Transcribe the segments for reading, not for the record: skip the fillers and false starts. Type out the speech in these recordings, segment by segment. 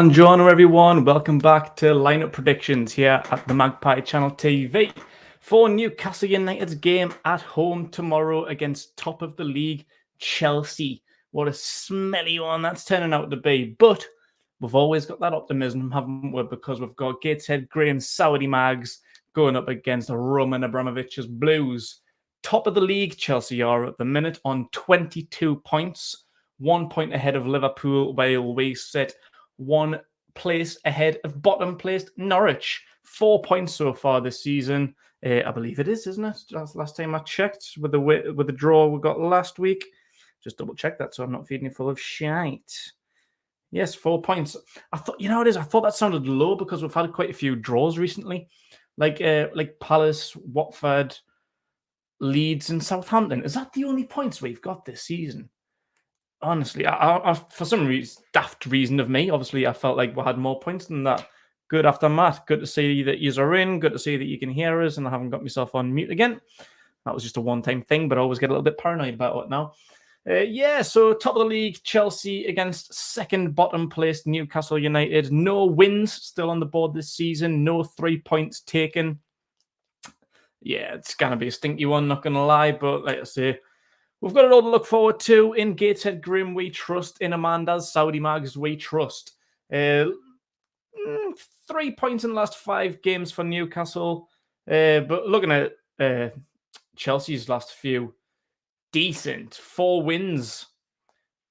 Buongiorno, everyone. Welcome back to Lineup Predictions here at the Magpie Channel TV for Newcastle United's game at home tomorrow against top of the league, Chelsea. What a smelly one that's turning out to be. But we've always got that optimism, haven't we? Because we've got Gateshead Graham's Saudi Mags going up against Roman Abramovich's Blues. Top of the league, Chelsea are at the minute on 22 points, 1 point ahead of Liverpool, while we sit 1 place ahead of bottom placed Norwich. 4 points so far this season. I believe it is, isn't it? That's the last time I checked with the draw we got last week. Just double check that so I'm not feeding you full of shite. Yes, 4 points. I thought, it is. I thought that sounded low because we've had quite a few draws recently, like Palace, Watford, Leeds, and Southampton. Is that the only points we've got this season? Honestly, I for some reason, daft reason of me, obviously, I felt like we had more points than that. Good after Matt. Good to see that you are in. Good to see that you can hear us, and I haven't got myself on mute again. That was just a one-time thing, but I always get a little bit paranoid about it now. So top of the league, Chelsea against second bottom placed Newcastle United. No wins still on the board this season. No 3 points taken. Yeah, it's going to be a stinky one, not going to lie, but like I say, we've got it all to look forward to. In Gateshead Grim, we trust. In Amanda's Saudi Mags, we trust. 3 points in the last 5 games for Newcastle. But looking at Chelsea's last few, decent. 4 wins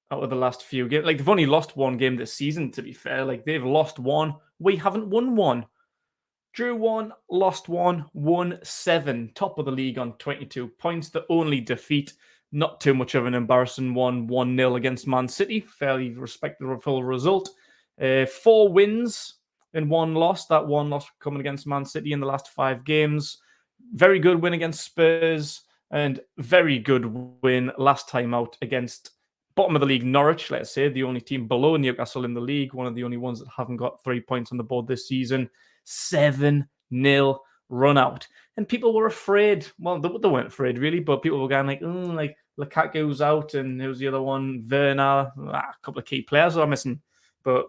out of the last few games. Like, they've only lost 1 game this season, to be fair. Like, they've lost 1. We haven't won 1. Drew 1, lost 1, won 7. Top of the league on 22 points. The only defeat, not too much of an embarrassing one, 1-0 against Man City. Fairly respectable result. 4 wins and 1 loss. That 1 loss coming against Man City in the last 5 games. Very good win against Spurs and very good win last time out against bottom of the league Norwich, let's say, the only team below Newcastle in the league, one of the only ones that haven't got 3 points on the board this season. 7-0 run out. And people were afraid. Well, they weren't afraid, really, but people were going like Lukaku's out, and who's the other one? Werner. A couple of key players are missing. But,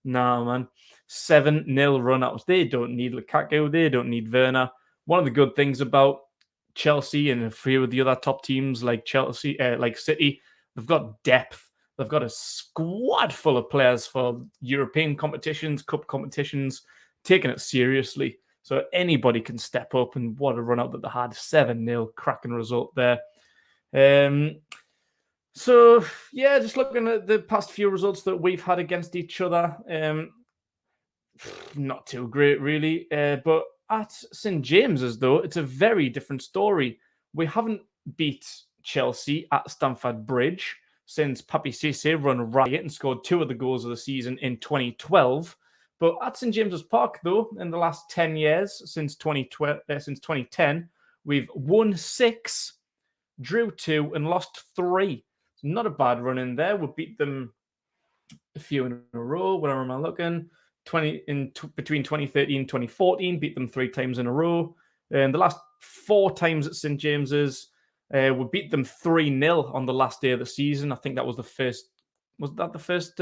nah, man. 7-0 run outs. They don't need Lukaku. They don't need Werner. One of the good things about Chelsea and a few of the other top teams like Chelsea, like City, they've got depth. They've got a squad full of players for European competitions, cup competitions, taking it seriously. So anybody can step up, and what a run out that they had. 7-0, cracking result there. So, yeah, just looking at the past few results that we've had against each other, not too great, really. But at St. James's, though, it's a very different story. We haven't beat Chelsea at Stamford Bridge since Papi Cisse run riot and scored 2 of the goals of the season in 2012. But at St. James's Park, though, in the last 10 years, since 2010, we've won 6, drew 2, and lost 3. So not a bad run in there. We beat them a few in a row. Where am I looking? Between 2013 and 2014, beat them 3 times in a row. And the last 4 times at St. James's, we beat them 3-0 on the last day of the season. I think that was the first. Was that the first?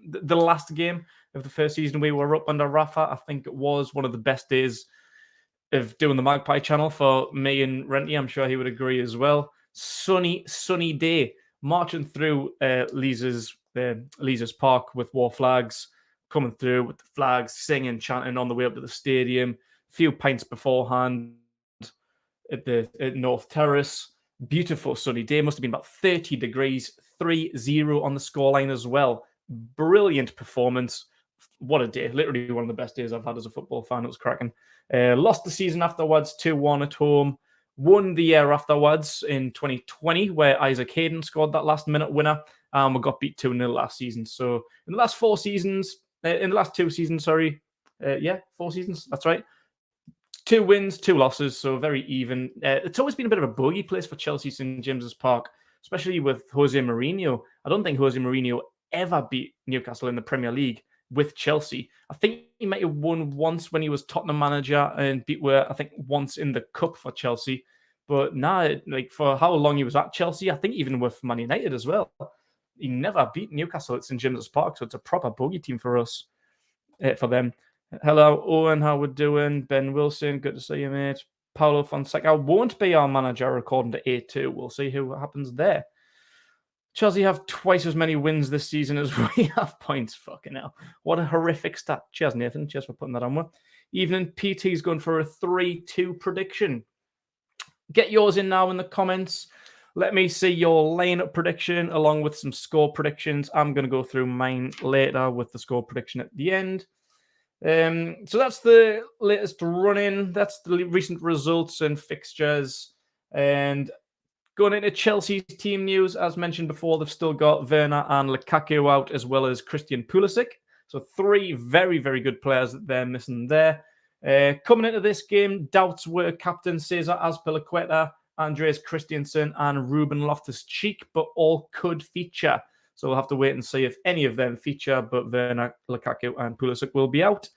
The last game of the first season we were up under Rafa. I think it was one of the best days of doing the Magpie channel for me and Renty. I'm sure he would agree as well. Sunny day, marching through Lisa's Park with war flags, coming through with the flags, singing, chanting on the way up to the stadium. A few pints beforehand at North Terrace. Beautiful sunny day. Must have been about 30 degrees. 3-0 on the scoreline as well. Brilliant performance. What a day. Literally one of the best days I've had as a football fan. It was cracking. Lost the season afterwards, 2-1 at home. Won the year afterwards in 2020, where Isaac Hayden scored that last-minute winner. We got beat 2-0 last season. So in the last 4 seasons, 4 seasons, that's right. 2 wins, 2 losses, so very even. It's always been a bit of a bogey place for Chelsea St. James's Park, especially with Jose Mourinho. I don't think Jose Mourinho ever beat Newcastle in the Premier League with Chelsea. I think he might have won once when he was Tottenham manager and beat I think once in the Cup for Chelsea. But like for how long he was at Chelsea, I think even with Man United as well. he never beat Newcastle at St James's Park, so it's a proper bogey team for us, for them. Hello, Owen, how we doing? Ben Wilson, good to see you, mate. Paulo Fonseca won't be our manager according to A2. We'll see who happens there. Chelsea have twice as many wins this season as we have points. Fucking hell. What a horrific stat. Cheers, Nathan. Cheers for putting that on with. Evening PT's going for a 3-2 prediction. Get yours in now in the comments. Let me see your lineup prediction along with some score predictions. I'm going to go through mine later with the score prediction at the end. So that's the latest run-in. That's the recent results and fixtures. And going into Chelsea's team news, as mentioned before, they've still got Werner and Lukaku out, as well as Christian Pulisic. So 3 very, very good players that they're missing there. Coming into this game, doubts were captain Cesar Azpilicueta, Andreas Christensen, and Ruben Loftus-Cheek, but all could feature. So we'll have to wait and see if any of them feature, but Werner, Lukaku, and Pulisic will be out.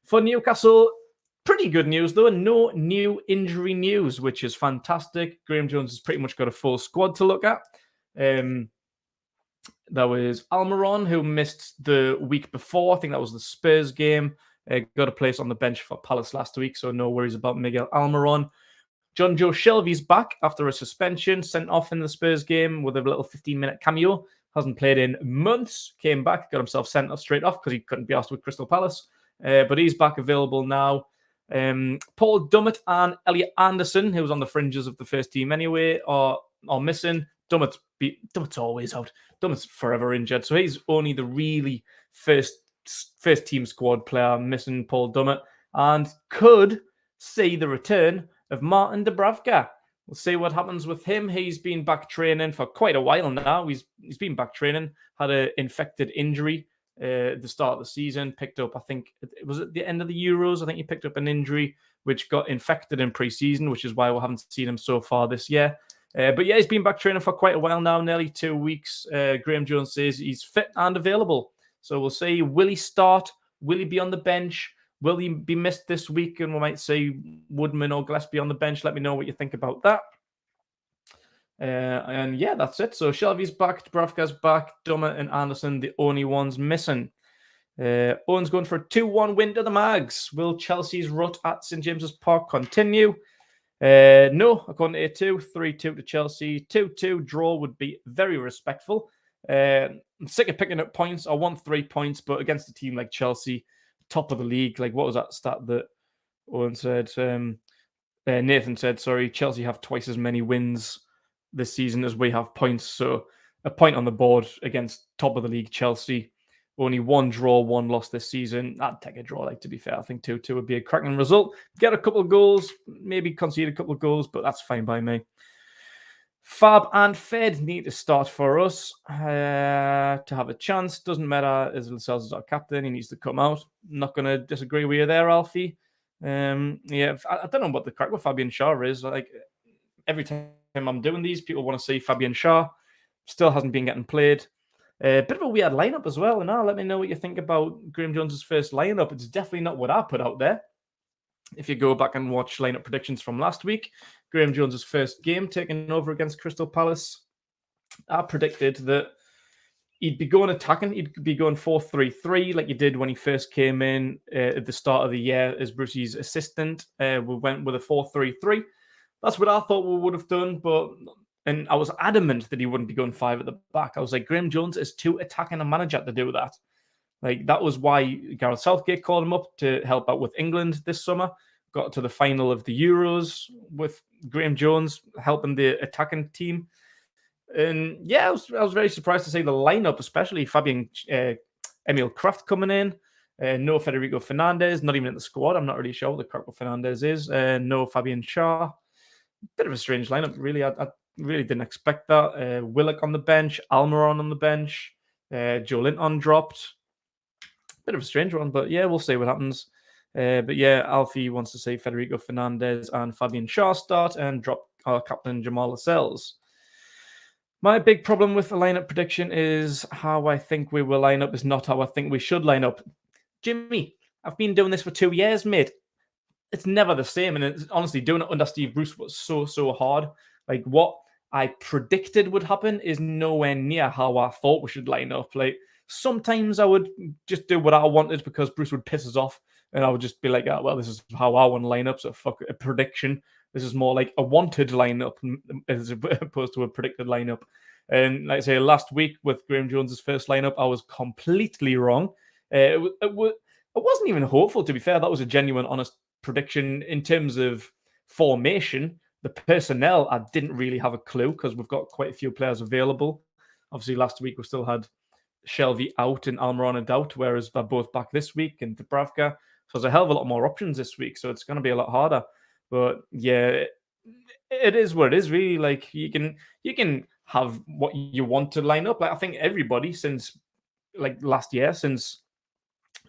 For Newcastle, pretty good news, though. No new injury news, which is fantastic. Graham Jones has pretty much got a full squad to look at. That was Almiron, who missed the week before. I think that was the Spurs game. Got a place on the bench for Palace last week, so no worries about Miguel Almiron. John Joe Shelby's back after a suspension, sent off in the Spurs game with a little 15-minute cameo. Hasn't played in months. Came back, got himself sent off straight off because he couldn't be asked with Crystal Palace. But he's back available now. Paul Dummett and Elliot Anderson, who was on the fringes of the first team anyway, are missing. Dummett's always out. Dummett's forever injured. So he's only the really first team squad player missing, Paul Dummett, and could see the return of Martin Dubravka. We'll see what happens with him. He's been back training for quite a while now. He's been back training, had an infected injury at the start of the season, picked up, I think, it was at the end of the Euros, I think he picked up an injury which got infected in pre-season, which is why we haven't seen him so far this year. But yeah, he's been back training for quite a while now, nearly 2 weeks. Graham Jones says he's fit and available. So we'll see, will he start? Will he be on the bench? Will he be missed this week? And we might see Woodman or Gillespie on the bench. Let me know what you think about that. And yeah, that's it. So Shelby's back, Dubravka's back, Dummett and Anderson, the only ones missing. Owen's going for a 2-1 win to the Mags. Will Chelsea's rut at St James's Park continue? No, according to A2, 3-2 to Chelsea. 2-2 draw would be very respectful. I'm sick of picking up points. I want 3 points, but against a team like Chelsea, top of the league, like what was that stat that Owen said? Nathan said, sorry, Chelsea have twice as many wins this season as we have points. So a point on the board against top of the league Chelsea. Only 1 draw, 1 loss this season. I'd take a draw, like, to be fair. I think 2-2 would be a cracking result. Get a couple of goals, maybe concede a couple of goals, but that's fine by me. Fab and Fed need to start for us to have a chance. Doesn't matter as Lascelles is our captain. He needs to come out. Not going to disagree with you there, Alfie. Yeah, I don't know what the crack with Fabian Schär is. Like, every time I'm doing these, people want to see Fabian Schär. Still hasn't been getting played. Bit of a weird lineup as well. And now let me know what you think about Graham Jones's first lineup. It's definitely not what I put out there. If you go back and watch lineup predictions from last week, Graham Jones's first game taking over against Crystal Palace, I predicted that he'd be going attacking. He'd be going 4-3-3 like he did when he first came in at the start of the year as Brucey's assistant. We went with a 4-3-3. That's what I thought we would have done, and I was adamant that he wouldn't be going 5 at the back. I was like, Graham Jones is too attacking a manager to do that. Like, that was why Gareth Southgate called him up to help out with England this summer. Got to the final of the Euros with Graham Jones helping the attacking team. And yeah, I was very surprised to see the lineup, especially Fabian Emil Kraft coming in. No Federico Fernandez, not even in the squad. I'm not really sure what the crack with Fernandez is. No Fabian Schär. Bit of a strange lineup, really. I really didn't expect that. Willock on the bench, Almiron on the bench, Joe Linton dropped. Bit of a strange one, but yeah, we'll see what happens. But yeah, Alfie wants to see Federico Fernandez and Fabian Schär start and drop our captain Jamal Lascelles. My big problem with the lineup prediction is how I think we will line up is not how I think we should line up. Jimmy, I've been doing this for 2 years, mate. It's never the same. And it's, honestly, doing it under Steve Bruce was so hard. Like, what I predicted would happen is nowhere near how I thought we should line up. Like, sometimes I would just do what I wanted because Bruce would piss us off, and I would just be like, oh, well, this is how I want to line up, so fuck a prediction. This is more like a wanted lineup as opposed to a predicted lineup. And like I say, last week with Graham Jones's first lineup, I was completely wrong. It wasn't even hopeful, to be fair. That was a genuine, honest prediction. In terms of formation, the personnel, I didn't really have a clue because we've got quite a few players available. Obviously, last week we still had Shelby out and Almiron out, whereas they're both back this week, and Dubravka. So there's a hell of a lot more options this week, so it's going to be a lot harder. But yeah, it is what it is, really. Like, you can have what you want to line up. Like, I think everybody since like last year, since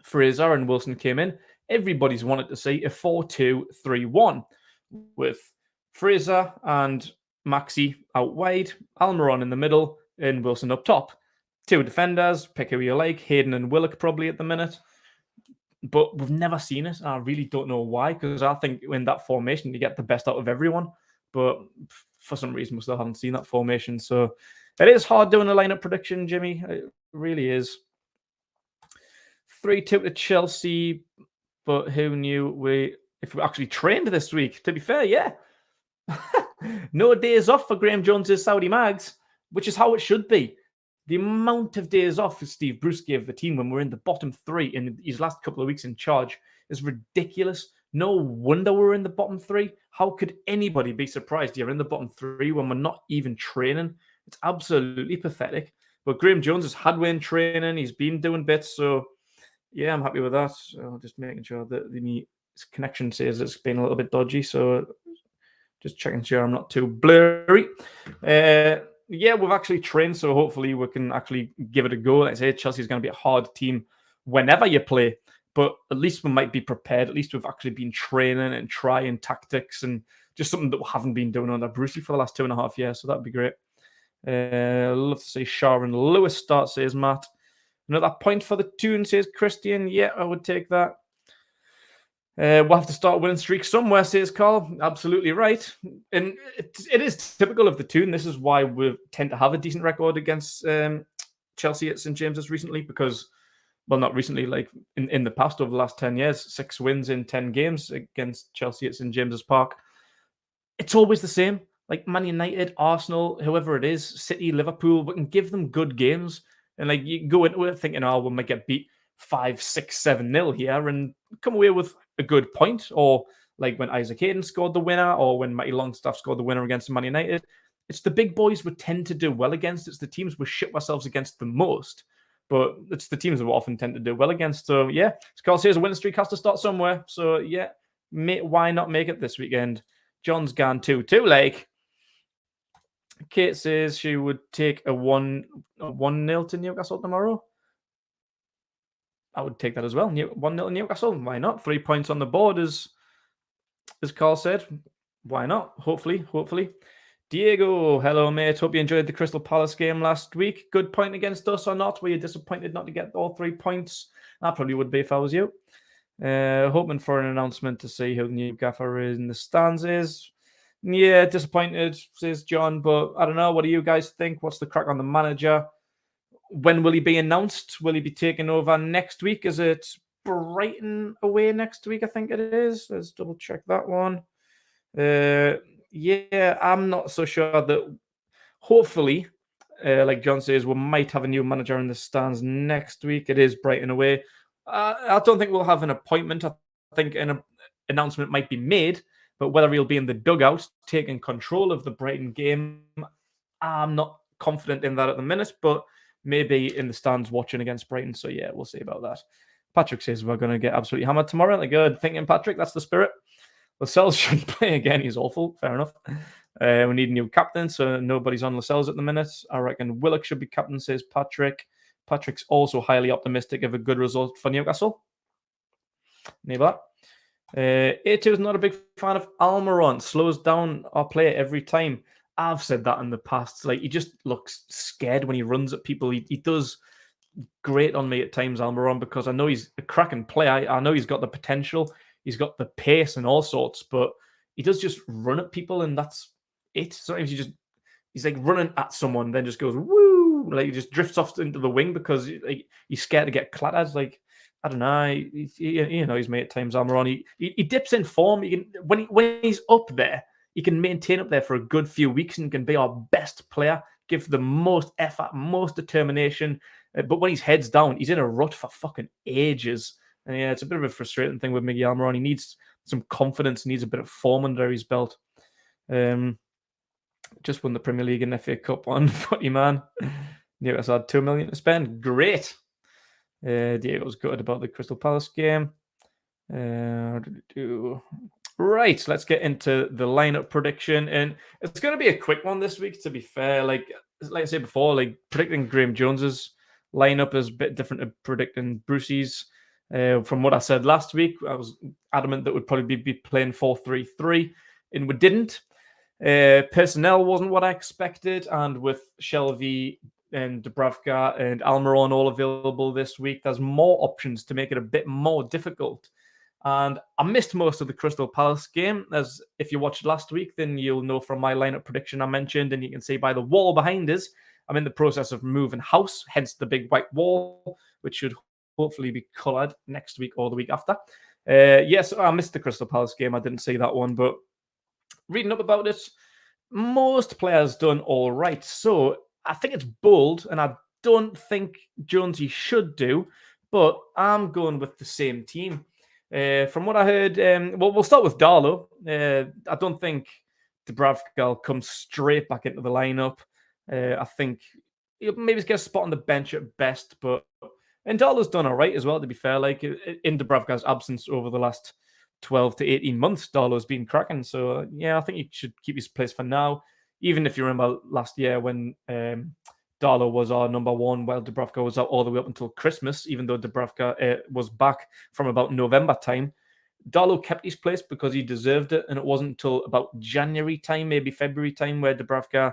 Fraser and Wilson came in, everybody's wanted to see a 4-2-3-1 with Fraser and Maxi out wide, Almiron in the middle, and Wilson up top. Two defenders, pick who you like, Hayden and Willock probably at the minute. But we've never seen it. I really don't know why, because I think in that formation you get the best out of everyone. But for some reason we still haven't seen that formation. So it is hard doing a lineup prediction, Jimmy. It really is. 3-2 to Chelsea, but who knew if we actually trained this week? To be fair, yeah. No days off for Graham Jones's Saudi Mags, which is how it should be. The amount of days off Steve Bruce gave the team when we're in the bottom three in his last couple of weeks in charge is ridiculous. No wonder we're in the bottom three. How could anybody be surprised you're in the bottom three when we're not even training? It's absolutely pathetic. But Graham Jones has had in training. He's been doing bits. So, yeah, I'm happy with that. So just making sure that his connection says it's been a little bit dodgy. So just checking sure I'm not too blurry. Yeah, we've actually trained, so hopefully we can actually give it a go. Like I say, Chelsea's going to be a hard team whenever you play, but at least we might be prepared. At least we've actually been training and trying tactics and just something that we haven't been doing under Brucey for the last 2.5 years, so that'd be great. Love to see Sharon Lewis start, says Matt. Another point for the tune, says Christian. Yeah, I would take that. We'll have to start winning streaks somewhere, says Carl. Absolutely right. And it is typical of the Toon. This is why we tend to have a decent record against Chelsea at St. James's recently, because, well, not recently, like in the past, over the last 10 years, 6 wins in 10 games against Chelsea at St. James's Park. It's always the same. Like Man United, Arsenal, whoever it is, City, Liverpool, we can give them good games. And like you go into it thinking, oh, we might get beat 5, 6, 7-0 here and come away with a good point, or like when Isaac Hayden scored the winner, or when Matty Longstaff scored the winner against Man United. It's the big boys we tend to do well against. It's the teams we shit ourselves against the most, but it's the teams we often tend to do well against. So yeah, as Carl says, a winning streak has to start somewhere. So yeah, why not make it this weekend? John's gone 2-2, like. Kate says she would take a 1-0 to Newcastle tomorrow. I would take that as well. 1-0 Newcastle. Why not? 3 points on the board, as Carl said. Why not? Hopefully. Diego, hello, mate. Hope you enjoyed the Crystal Palace game last week. Good point against us or not? Were you disappointed not to get all 3 points? I probably would be if I was you. Hoping for an announcement to see who the new gaffer in the stands is. Yeah, disappointed, says John, but I don't know. What do you guys think? What's the crack on the manager? When will he be announced? Will he be taking over next week? Is it Brighton away next week? I think it is. Let's double check that one. Yeah, I'm not so sure that. Hopefully, like John says, we might have a new manager in the stands next week. It is Brighton away. I don't think we'll have an appointment. I think an announcement might be made, but whether he'll be in the dugout taking control of the Brighton game, I'm not confident in that at the minute, but maybe in the stands watching against Brighton. So yeah, we'll see about that. Patrick says we're going to get absolutely hammered tomorrow. Like, good thinking, Patrick. That's the spirit. Lascelles should play again. He's awful. Fair enough. We need a new captain, so nobody's on Lascelles at the minute. I reckon Willock should be captain, says Patrick. Patrick's also highly optimistic of a good result for Newcastle. Neighbour. A2 is not a big fan of Almiron. Slows down our play every time. I've said that in the past. Like, he just looks scared when he runs at people. He does great on me at times, Almiron, because I know he's a cracking player. I know he's got the potential. He's got the pace and all sorts, but he does just run at people, and that's it. Sometimes he's he's like running at someone, then just goes woo, like he just drifts off into the wing because like he's scared to get clattered. Like I don't know, his mate times armor on. He dips in form. He can when he's up there, he can maintain up there for a good few weeks and can be our best player. Give the most effort, most determination. But when his head's down, he's in a rut for fucking ages. And yeah, it's a bit of a frustrating thing with Miggy Almiron. He needs some confidence, needs a bit of form under his belt. Just won the Premier League and FA Cup on footy, man. Newcastle had $2 million to spend. Great. Diego's gutted about the Crystal Palace game. Right, let's get into the lineup prediction, and it's going to be a quick one this week. To be fair, like I said before, like predicting Graham Jones's lineup is a bit different to predicting Brucey's. From what I said last week, I was adamant that we'd probably be playing 4-3-3, and we didn't. Personnel wasn't what I expected, and with Shelvey and Dubravka and Almiron all available this week, there's more options to make it a bit more difficult. And I missed most of the Crystal Palace game, as if you watched last week, then you'll know from my lineup prediction I mentioned, and you can see by the wall behind us, I'm in the process of moving house, hence the big white wall, which should hopefully be coloured next week or the week after. Yes, I missed the Crystal Palace game. I didn't see that one, but reading up about it, most players done all right. So I think it's bold, and I don't think Jonesy should do, but I'm going with the same team. From what I heard, we'll start with Darlow. I don't think Dubravka will come straight back into the lineup. I think he'll maybe get a spot on the bench at best, and Darlow's done all right as well, to be fair. Like in Dubravka's absence over the last 12 to 18 months, Darlow's been cracking. So yeah, I think he should keep his place for now. Even if you remember last year when Darlow was our number one, while Dubravka was out all the way up until Christmas, even though Dubravka was back from about November time. Darlow kept his place because he deserved it, and it wasn't until about January time, maybe February time, where Dubravka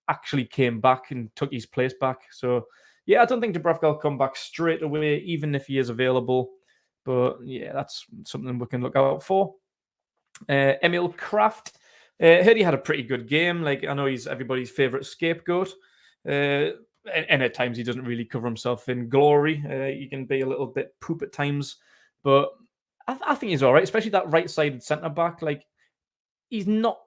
actually came back and took his place back. So yeah, I don't think Dubravka will come back straight away, even if he is available. But yeah, that's something we can look out for. Emil Kraft. Heard he had a pretty good game. Like, I know he's everybody's favourite scapegoat. And at times he doesn't really cover himself in glory. He can be a little bit poop at times. But I think he's all right, especially that right-sided centre-back. Like, he's not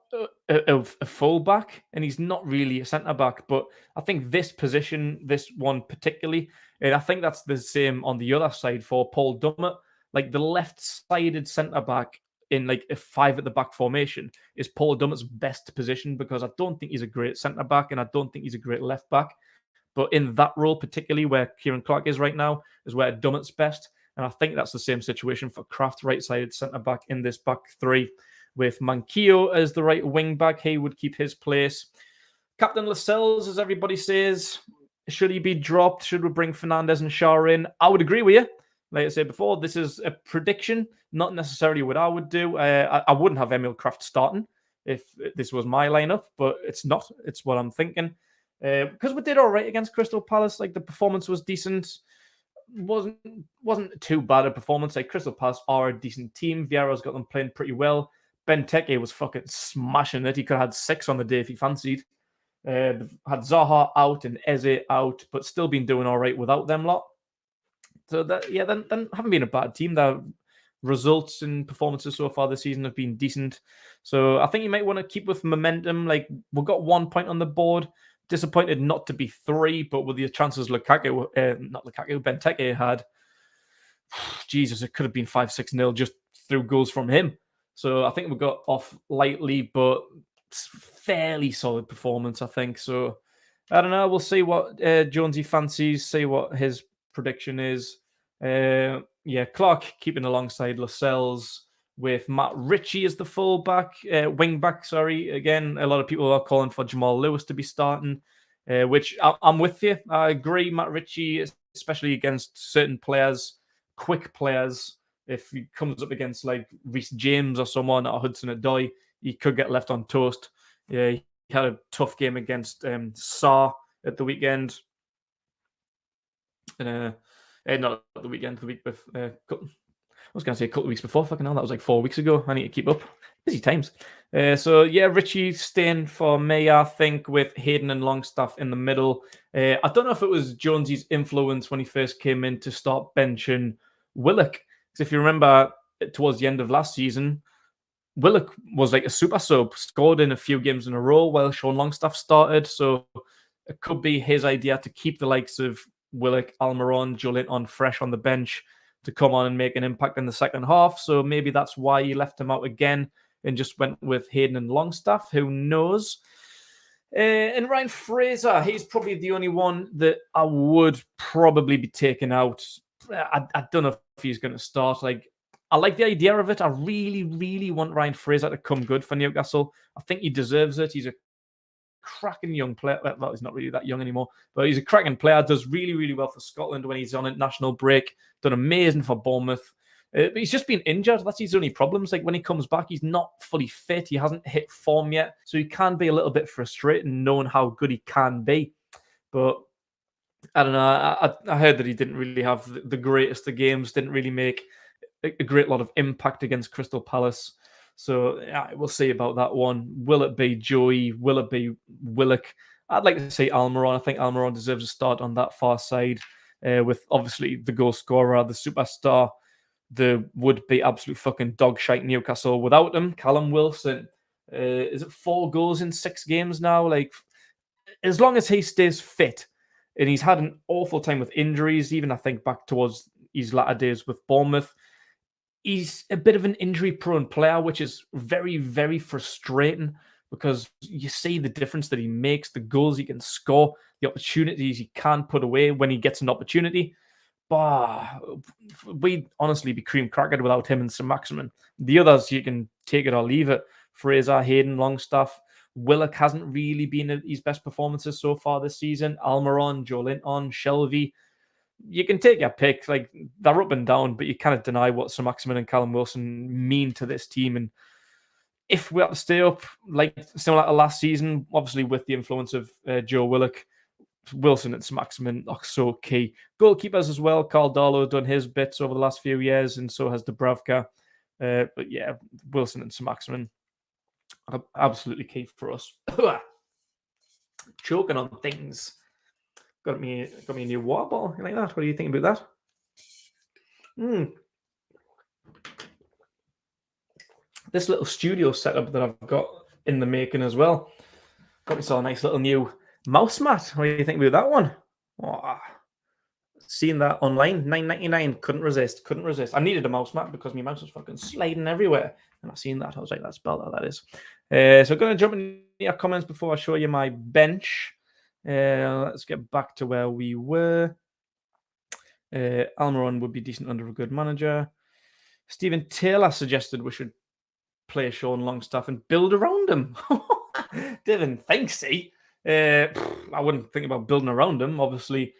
a full-back, and he's not really a centre-back. But I think this position, this one particularly, and I think that's the same on the other side for Paul Dummett. Like, the left-sided centre-back in like a 5-at-the-back formation is Paul Dummett's best position, because I don't think he's a great centre-back and I don't think he's a great left-back. But in that role, particularly where Kieran Clark is right now, is where Dummett's best. And I think that's the same situation for Kraft, right-sided centre-back in this back three. With Manquillo as the right wing-back, he would keep his place. Captain Lascelles, as everybody says, should he be dropped? Should we bring Fernandez and Shaw in? I would agree with you. Like I said before, this is a prediction, not necessarily what I would do. I wouldn't have Emil Kraft starting if this was my lineup, but it's not. It's what I'm thinking. Because we did all right against Crystal Palace. Like, the performance was decent. Wasn't too bad a performance. Like, Crystal Palace are a decent team. Vieira's got them playing pretty well. Benteke was fucking smashing it. He could have had 6 on the day if he fancied. Had Zaha out and Eze out, but still been doing all right without them lot. So that, yeah, then haven't been a bad team. Their results and performances so far this season have been decent. So I think you might want to keep with momentum. Like, we've got 1 point on the board. Disappointed not to be 3, but with the chances Benteke had, Jesus, it could have been 5-6-0 just through goals from him. So I think we got off lightly, but fairly solid performance, I think. So I don't know. We'll see what Jonesy fancies, see what his prediction is. Clark keeping alongside Lascelles with Matt Ritchie as the fullback, wing-back, sorry. Again, a lot of people are calling for Jamal Lewis to be starting, which I'm with you. I agree, Matt Ritchie, especially against certain players, quick players. If he comes up against like Reece James or someone, or Hudson-Odoi, he could get left on toast. Yeah, he had a tough game against Sarr at the weekend. Not the weekend, the week with was going to say a couple of weeks before. Fucking hell, that was like 4 weeks ago. I need to keep up. Busy times. So yeah, Richie staying for me, I think, with Hayden and Longstaff in the middle. I don't know if it was Jonesy's influence when he first came in to start benching Willock. Because if you remember, towards the end of last season, Willock was like a super sub, scored in a few games in a row while Sean Longstaff started. So it could be his idea to keep the likes of Willock, Almiron, Jolinton fresh on the bench to come on and make an impact in the second half. So maybe that's why he left him out again and just went with Hayden and Longstaff. Who knows? And Ryan Fraser, he's probably the only one that I would probably be taking out. I don't know if he's going to start. Like, I like the idea of it. I really, really want Ryan Fraser to come good for Newcastle. I think he deserves it. He's a cracking young player. Well, he's not really that young anymore, but he's a cracking player. Does really, really well for Scotland when he's on international break. Done amazing for Bournemouth. But he's just been injured. That's his only problems. Like when he comes back, he's not fully fit. He hasn't hit form yet. So he can be a little bit frustrating knowing how good he can be. But I don't know. I heard that he didn't really have the greatest of games, didn't really make a great lot of impact against Crystal Palace. So yeah, we'll see about that one. Will it be Joey? Will it be Willock? I'd like to say Almiron. I think Almiron deserves a start on that far side with obviously the goal scorer, the superstar, the would-be absolute fucking dog shite Newcastle without him. Callum Wilson. Is it 4 goals in 6 games now? Like, as long as he stays fit, and he's had an awful time with injuries, even I think back towards his latter days with Bournemouth, he's a bit of an injury-prone player, which is very, very frustrating because you see the difference that he makes, the goals he can score, the opportunities he can put away when he gets an opportunity. Bah, we'd honestly be cream crackered without him and St. Maximin. The others, you can take it or leave it. Fraser, Hayden, Longstaff. Willock hasn't really been at his best performances so far this season. Almiron, Jolinton, Shelvey. You can take your pick. Like, they're up and down, but you cannot deny what St. Maximin and Callum Wilson mean to this team. And if we have to stay up, like similar to last season, obviously with the influence of Joe Willock, Wilson and St. Maximin are so key. Goalkeepers as well. Carl Darlow done his bits over the last few years, and so has Dubravka. But yeah, Wilson and St. Maximin are absolutely key for us. Choking on things. Got me a new water bottle. You like that? What do you think about that? This little studio setup that I've got in the making as well. Got myself a nice little new mouse mat. What do you think about that one? Oh, seeing that online, $9.99. Couldn't resist. I needed a mouse mat because my mouse was fucking sliding everywhere. And I seen that. I was like, that's spelled how that is. So I'm going to jump in your comments before I show you my bench. Let's get back to where we were. Almiron would be decent under a good manager. Stephen Taylor suggested we should play Sean Longstaff and build around him. Devin, thanks, I wouldn't think about building around him. Obviously,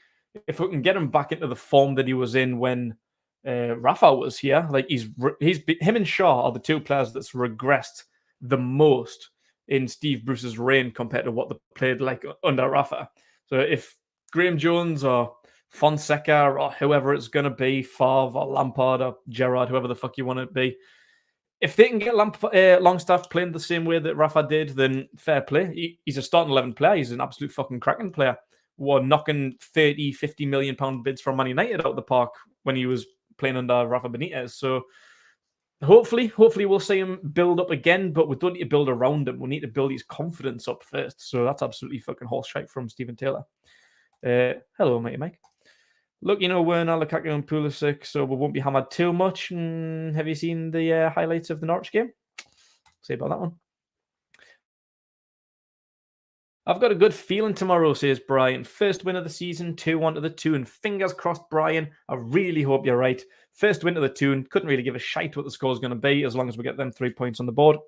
if we can get him back into the form that he was in when Rafa was here, like him and Shaw are the two players that's regressed the most in Steve Bruce's reign compared to what they played like under Rafa. So if Graham Jones or Fonseca or whoever it's going to be, Favre or Lampard or Gerrard, whoever the fuck you want it to be, if they can get Longstaff playing the same way that Rafa did, then fair play. He's a starting 11 player. He's an absolute fucking cracking player. We're knocking 30, 50 million pound bids from Man United out of the park when he was playing under Rafa Benitez. So hopefully we'll see him build up again, but we don't need to build around him. We need to build his confidence up first. So that's absolutely fucking horse shite from Stephen Taylor. Hello, matey Mike. Look, Werner, Lukaku and Pulisic, so we won't be hammered too much. Have you seen the highlights of the Norwich game? Say about that one. I've got a good feeling tomorrow, says Brian. First win of the season, 2-1 to the Toon. Fingers crossed, Brian. I really hope you're right. First win to the Toon. Couldn't really give a shite what the score's going to be as long as we get them 3 points on the board.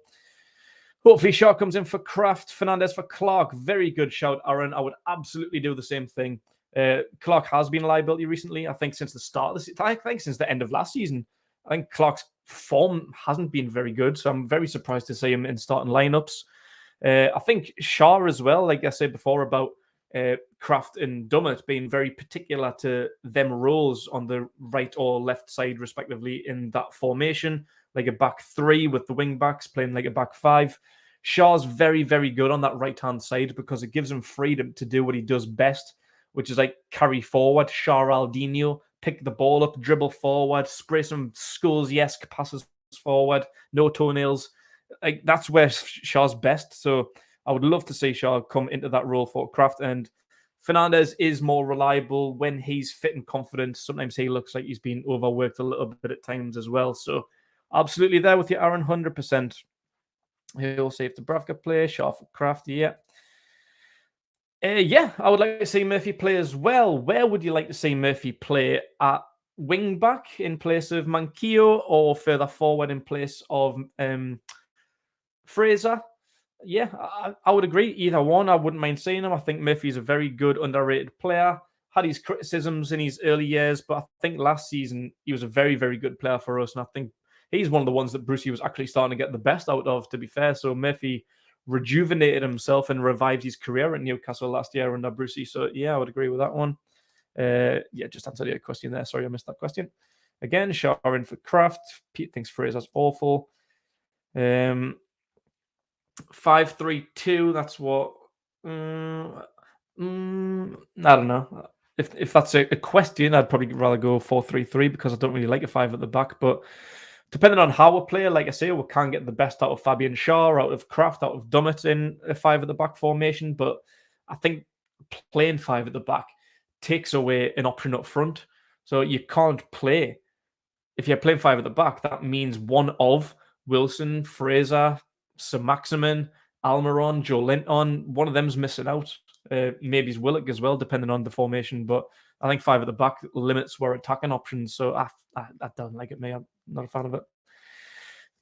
Hopefully Shaw comes in for Kraft. Fernandez for Clark. Very good shout, Aaron. I would absolutely do the same thing. Clark has been a liability recently. I think since the start of I think since the end of last season. I think Clark's form hasn't been very good, so I'm very surprised to see him in starting lineups. I think Shaw as well, like I said before about Kraft and Dummett being very particular to them roles on the right or left side, respectively, in that formation, like a back three with the wing backs playing like a back five. Shaw's very, very good on that right-hand side because it gives him freedom to do what he does best, which is like carry forward, Shaw Aldinho, pick the ball up, dribble forward, spray some Scholes-esque passes forward, no toenails. Like that's where Shaw's best. So I would love to see Shaw come into that role for Kraft. And Fernandez is more reliable when he's fit and confident. Sometimes he looks like he's been overworked a little bit at times as well. So absolutely there with you, Aaron, 100%. He'll save the Bravka play. Shaw for Kraft, yeah. I would like to see Murphy play as well. Where would you like to see Murphy play? At wing back in place of Manquillo or further forward in place of Fraser? Yeah, I would agree. Either one, I wouldn't mind seeing him. I think Murphy's a very good, underrated player. Had his criticisms in his early years, but I think last season he was a very, very good player for us. And I think he's one of the ones that Brucey was actually starting to get the best out of, to be fair. So Murphy rejuvenated himself and revived his career at Newcastle last year under Brucey. So yeah, I would agree with that one. Just answer your question there. Sorry, I missed that question. Again, Shaw in for Kraft. Pete thinks Fraser's awful. 5-3-2. That's what. I don't know. If that's a question, I'd probably rather go 4-3-3 because I don't really like a five at the back. But depending on how we play, like I say, we can get the best out of Fabian Shaw, out of Kraft, out of Dummett in a five at the back formation. But I think playing five at the back takes away an option up front. So you can't play. If you're playing five at the back, that means one of Wilson, Fraser, Sir Maximin, Almiron, Joe Linton, one of them's missing out. Maybe it's Willock as well, depending on the formation. But I think five at the back limits our attacking options. So I don't like it, me. I'm not a fan of it.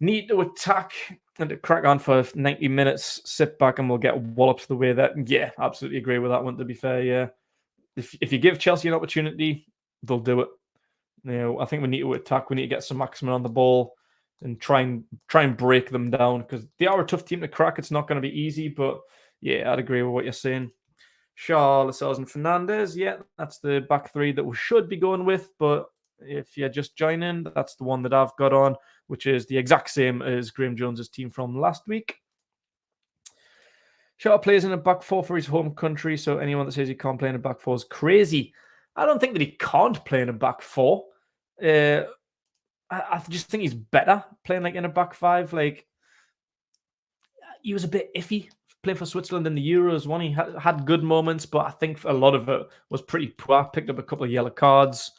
Need to attack and to crack on for 90 minutes, sit back and we'll get walloped the way that... Yeah, absolutely agree with that one, to be fair, yeah. If you give Chelsea an opportunity, they'll do it. You know, I think we need to attack. We need to get some maximum on the ball and try and break them down because they are a tough team to crack. It's not going to be easy, but yeah, I'd agree with what you're saying. Shaw, Lascelles, and Fernandez. Yeah, that's the back three that we should be going with. But if you're just joining, that's the one that I've got on, which is the exact same as Graham Jones's team from last week. Shaw plays in a back four for his home country, so anyone that says he can't play in a back four is crazy. I don't think that he can't play in a back four. I just think he's better playing like in a back five. Like he was a bit iffy playing for Switzerland in the Euros. One, he had good moments, but I think a lot of it was pretty poor. Picked up a couple of yellow cards.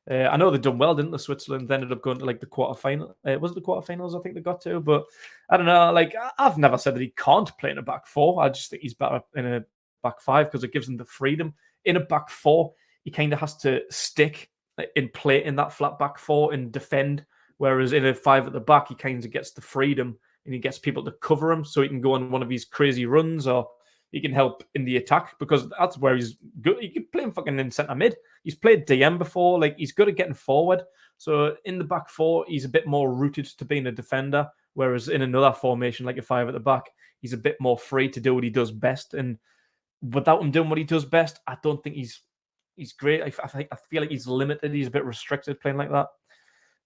I know they've done well, didn't they? Switzerland they ended up going to like the quarterfinal. Was it the quarterfinals? I think they got to, but I don't know. Like I've never said that he can't play in a back four. I just think he's better in a back five because it gives him the freedom. In a back four, he kind of has to stick in play in that flat back four and defend. Whereas in a five at the back, he kind of gets the freedom and he gets people to cover him so he can go on one of these crazy runs or he can help in the attack because that's where he's good. He can play him fucking in centre mid. He's played DM before. Like he's good at getting forward. So in the back four, he's a bit more rooted to being a defender. Whereas in another formation, like a five at the back, he's a bit more free to do what he does best. And without him doing what he does best, I don't think he's great. I feel like he's limited. He's a bit restricted playing like that.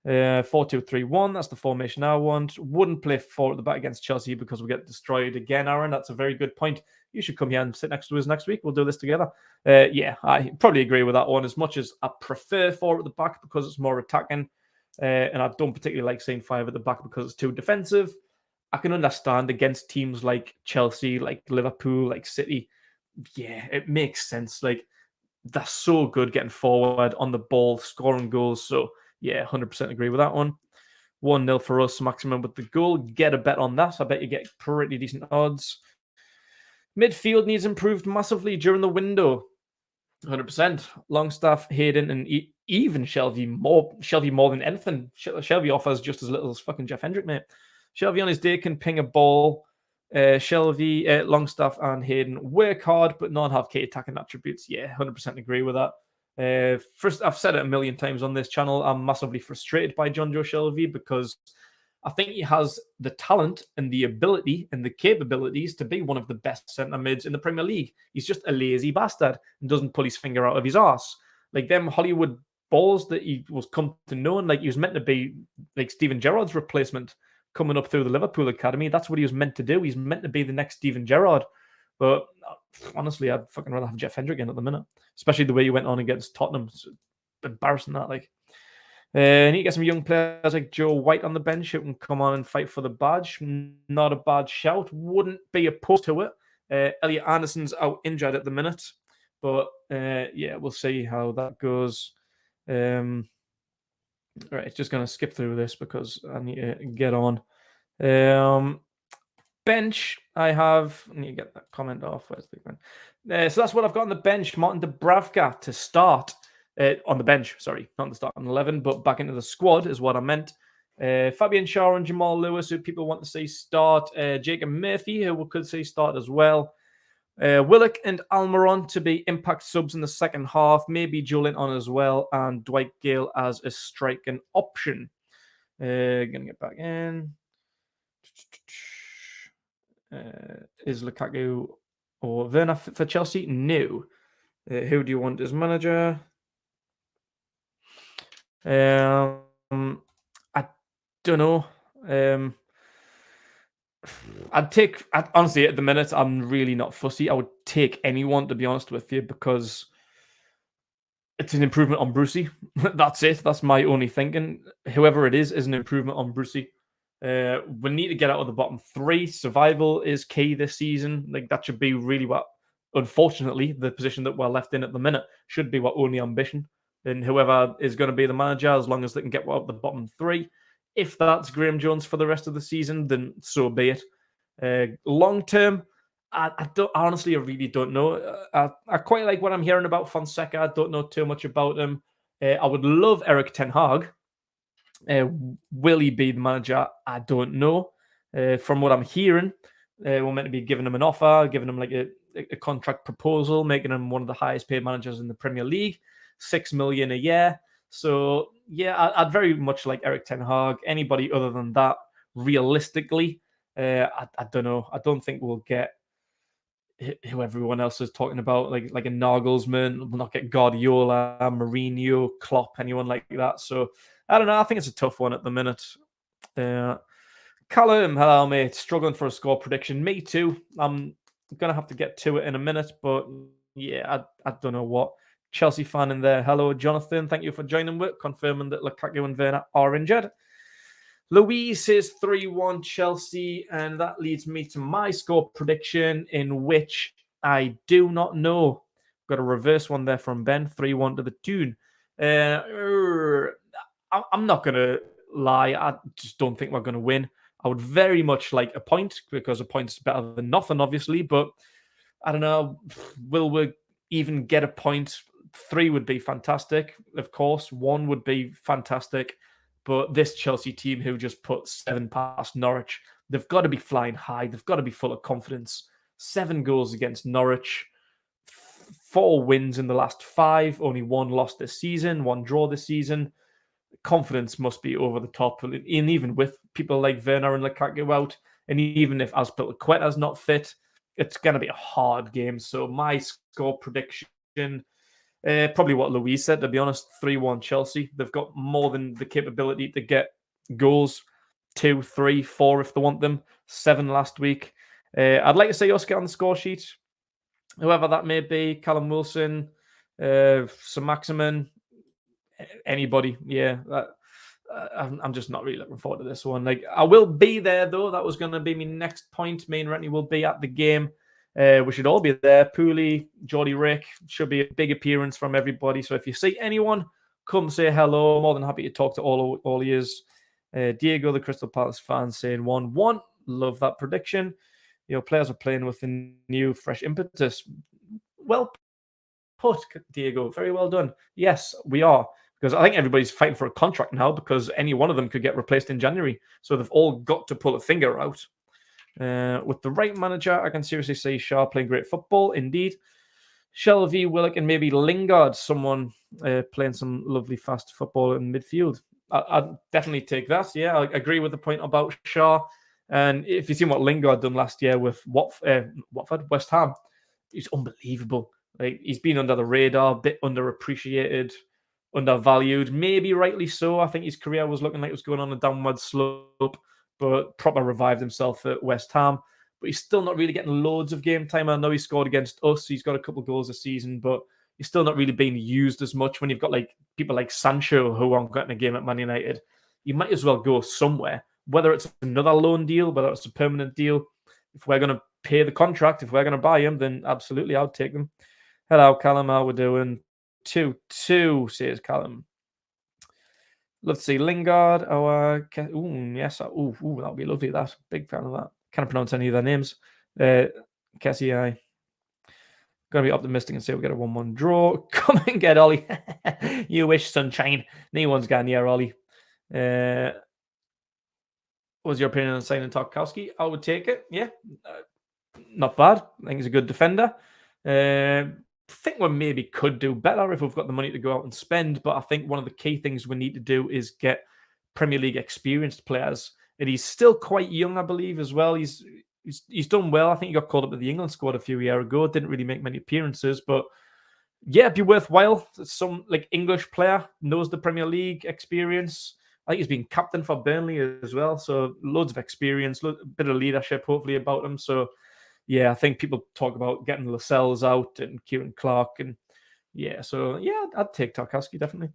4-2-3-1. That's the formation I want. Wouldn't play four at the back against Chelsea because we get destroyed again, Aaron. That's a very good point. You should come here and sit next to us next week. We'll do this together. Yeah, I probably agree with that one. As much as I prefer four at the back because it's more attacking, and I don't particularly like seeing five at the back because it's too defensive. I can understand against teams like Chelsea, like Liverpool, like City. Yeah, it makes sense. Like they're so good getting forward on the ball, scoring goals. So yeah, 100% agree with that one. 1-0 for us, maximum with the goal. Get a bet on that. I bet you get pretty decent odds. Midfield needs improved massively during the window. 100%. Longstaff, Hayden, and even Shelvey more than anything. Shelvey offers just as little as fucking Jeff Hendrick, mate. Shelvey on his day can ping a ball. Shelvey, Longstaff, and Hayden work hard, but none have key attacking attributes. Yeah, 100% agree with that. First, I've said it a million times on this channel. I'm massively frustrated by John Joe Shelvey because I think he has the talent and the ability and the capabilities to be one of the best centre mids in the Premier League. He's just a lazy bastard and doesn't pull his finger out of his arse. Like them Hollywood balls that he was come to know, and like he was meant to be like Steven Gerrard's replacement coming up through the Liverpool academy. That's what he was meant to do. He's meant to be the next Steven Gerrard. But honestly, I'd fucking rather have Jeff Hendrick in at the minute, especially the way he went on against Tottenham. It's embarrassing that, like. Need to get some young players like Joe White on the bench who can come on and fight for the badge. Not a bad shout. Wouldn't be opposed to it. Elliot Anderson's out injured at the minute. But yeah, we'll see how that goes. All right, just going to skip through this because I need to get on. Bench, I need to get that comment off. Where's the one? So that's what I've got on the bench. Martin Dubravka to start. On the bench, sorry, not the starting 11, but back into the squad is what I meant. Fabian Schär and Jamal Lewis, who people want to see start. Jacob Murphy, who we could see start as well. Willock and Almiron to be impact subs in the second half. Maybe Joelinton as well. And Dwight Gale as a striking option. Gonna get back in. Is Lukaku or Werner for Chelsea? No. Who do you want as manager? I don't know. Honestly, at the minute, I'm really not fussy. I would take anyone, to be honest with you, because it's an improvement on Brucey. That's it. That's my only thinking. Whoever it is an improvement on Brucey. We need to get out of the bottom three. Survival is key this season. Like that should be really what, unfortunately, the position that we're left in at the minute should be our only ambition. And whoever is going to be the manager, as long as they can get out the bottom three. If that's Graham Jones for the rest of the season, then so be it. Long term, I really don't know. I quite like what I'm hearing about Fonseca. I don't know too much about him. I would love Erik ten Hag. Will he be the manager? I don't know. From what I'm hearing, we're meant to be giving him an offer, giving him like a contract proposal, making him one of the highest paid managers in the Premier League. 6 million a year. So yeah, I'd very much like Erik ten Hag. Anybody other than that, realistically, I don't know. I don't think we'll get who everyone else is talking about, like a Nagelsmann. We'll not get Guardiola, Mourinho, Klopp, anyone like that. So I don't know. I think it's a tough one at the minute. Callum, hello mate. Struggling for a score prediction. Me too. I'm gonna have to get to it in a minute, but yeah, I don't know what. Chelsea fan in there. Hello, Jonathan. Thank you for joining with confirming that Lukaku and Werner are injured. Louise says 3-1 Chelsea, and that leads me to my score prediction, in which I do not know. Got a reverse one there from Ben. 3-1 to the tune. I'm not going to lie. I just don't think we're going to win. I would very much like a point, because a point's better than nothing, obviously. But I don't know. Will we even get a point? 3 would be fantastic, of course. 1 would be fantastic. But this Chelsea team, who just put 7 past Norwich, they've got to be flying high. They've got to be full of confidence. 7 goals against Norwich. 4 wins in the last 5. Only 1 loss this season. 1 draw this season. Confidence must be over the top. And even with people like Werner and Lukaku out, and even if Azpilicueta's not fit, it's going to be a hard game. So my score prediction, probably what Louise said, to be honest, 3-1 Chelsea. They've got more than the capability to get goals, 2, 3, 4 if they want them. 7 last week. I'd like to see us get on the score sheet, whoever that may be. Callum Wilson, Sir Maximin, anybody. Yeah, I'm just not really looking forward to this one. Like, I will be there though. That was going to be my next point. Me and Rennie will be at the game. We should all be there. Pooley, Geordie Rick, should be a big appearance from everybody. So if you see anyone, come say hello. More than happy to talk to all yous. Diego, the Crystal Palace fan, saying 1-1. Love that prediction. Your players are playing with a new, fresh impetus. Well put, Diego. Very well done. Yes, we are. Because I think everybody's fighting for a contract now, because any one of them could get replaced in January. So they've all got to pull a finger out. With the right manager, I can seriously say Schär playing great football, indeed. Shelvey, Willock, and maybe Lingard, someone playing some lovely fast football in midfield. I'd definitely take that. Yeah, I agree with the point about Shaw. And if you've seen what Lingard done last year with Watford, West Ham, he's unbelievable. Like he's been under the radar, a bit underappreciated, undervalued, maybe rightly so. I think his career was looking like it was going on a downward slope, but proper revived himself at West Ham. But he's still not really getting loads of game time. I know he scored against us. He's got a couple of goals a season, but he's still not really being used as much. When you've got like people like Sancho who aren't getting a game at Man United, you might as well go somewhere. Whether it's another loan deal, whether it's a permanent deal, if we're going to pay the contract, if we're going to buy him, then absolutely, I'll take them. Hello, Callum. How we doing? 2-2, says Callum. Love to see Lingard. Yes. That'll be lovely. That. Big fan of that. Can't pronounce any of their names. Cassie, I. Gotta be optimistic and say we'll get a 1-1 draw. Come and get Ollie. You wish, sunshine. No one's got near Ollie. What's your opinion on signing Tarkowski? I would take it. Yeah. Not bad. I think he's a good defender. I think we maybe could do better if we've got the money to go out and spend. But I think one of the key things we need to do is get Premier League experienced players. And he's still quite young, I believe, as well. He's done well. I think he got called up to the England squad a few years ago. Didn't really make many appearances, but yeah, it'd be worthwhile. Some like English player knows the Premier League experience. I think he's been captain for Burnley as well, so loads of experience, a bit of leadership, hopefully about him. So yeah, I think people talk about getting Lascelles out and Kieran Clark, and yeah, so yeah, I'd take Tarkowski definitely.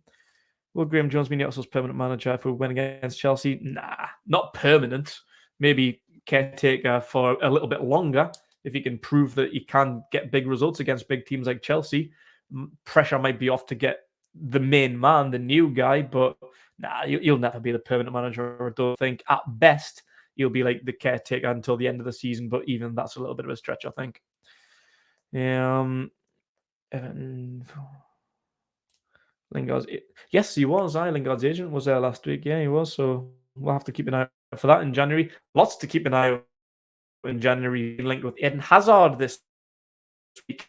Will Graham Jones be Newcastle's permanent manager if we win against Chelsea? Nah, not permanent. Maybe caretaker for a little bit longer if he can prove that he can get big results against big teams like Chelsea. Pressure might be off to get the main man, the new guy, but nah, you'll never be the permanent manager, I don't think. At best, you'll be like the caretaker until the end of the season, but even that's a little bit of a stretch, I think. Lingard's, yes, he was. Lingard's agent was there last week. Yeah, he was. So we'll have to keep an eye out for that in January. Lots to keep an eye out in January. Linked with Eden Hazard this week.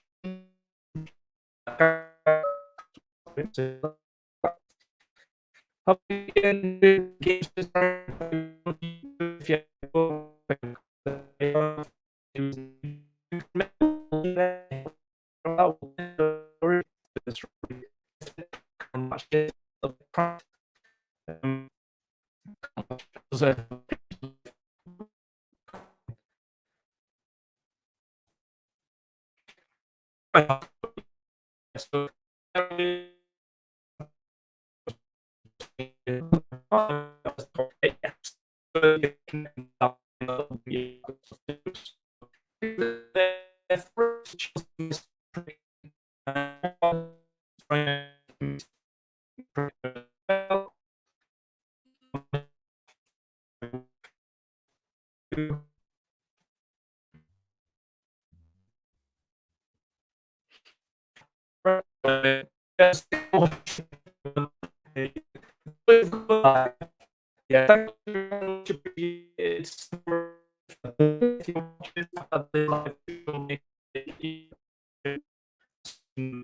Yeah.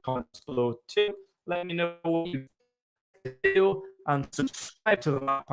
Comments below too. Let me know what you do and subscribe to the Map